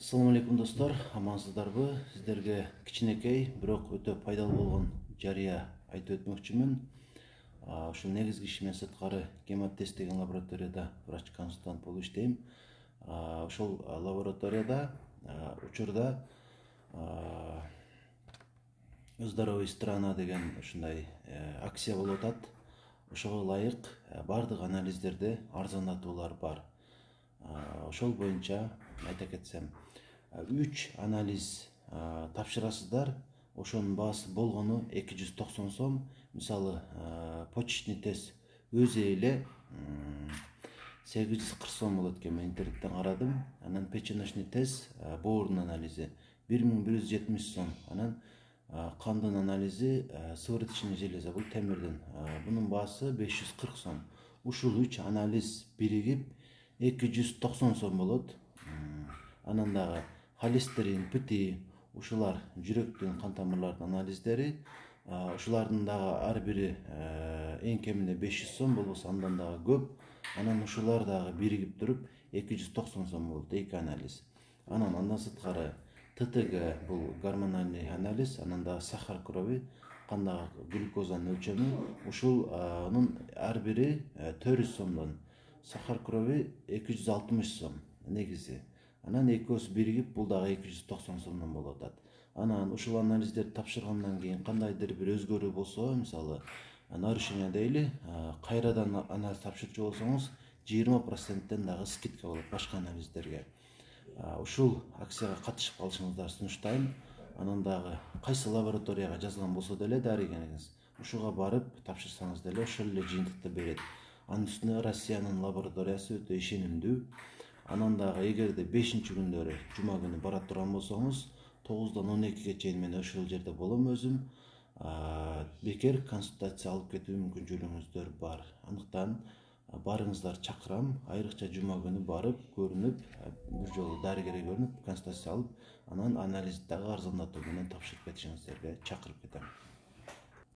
Assalamu alaikum достор, амансыздарбы? Сіздерге кичинекей, бирок өтө пайдалуу болгон жарыя айтып өтмөкчүмүн. Ушул негизги ишимен сырткары гематест деген лабораторияда врач-консультант болуп иштейм. Ошол лабораторияда учурда здоровый страна деген ушундай акция болуп атат. Ошого ылайык бардык анализдерде арзандатуулар бар. Ошол боюнча айта кетсем 3 анализ тапшырасыздар. Ошонун баасы болгону 290 сом. Мисалы, почечный тест өзү эле 840 сом болот экен. Мен интернеттен карадым. Анан печеночный тест, боордун анализи 1170 сом. Анан кандын анализи, сывороточный железа, бул темирдин. Бунун баасы 540 сом. Ушул 3 анализ биригип 290 сом болот. Анан дагы холестерин, ПТ, ушулар жүрөктүн кан тамырларынын анализдери. Ушулардын дагы ар бири эң кеминде 500 сом болбосо андан дагы көп. Анан ушулар дагы биригип туруп 290 сом болот, 2 анализ. Андан сырткары ТТГ, бул гормональный анализ, анан дагы сахар крови, кандагы глюкозанын өлчөмү. Ушунун ар бири 400 сомдон. Сахар крови 260 сом негизи. Анан экөөсү биригип бул дагы 290 сомдон болуп атат. Анан ушул анализдерди тапшыргандан кийин кандайдыр бир өзгөрүү болсо, мисалы, нарушение дейли, кайрадан анализ тапшырчу болсоңуз 20%тен дагы скидка болот башка анализдерге. Ушул акцияга катышып калышыңыздарды сунуштайм. Анан дагы кайсы лабораторияга жазылган болсо деле дарыгериңиз, ушуга барып тапшырсаңыз деле ошол эле жыйынтыкты берет. Анын үстүнө Россиянын лабораториясы өтө ишенимдүү. Анан дагы эгерде 5-күндөрү жума күнү бара турган болсоңуз, 9-дан 12-ге чейин мен ошол жерде болом өзүм. Бекер консультация алып кетүү мүмкүнчүлүгүңүздөр бар. Андыктан барыңыздар, чакырам. Айрыкча жума күнү барып, көрүнүп, бир жолу дарыгерге көрүнүп, консультация алып, анан анализди дагы арзандатуу менен тапшырып кетишиңиздерге чакырып кетем.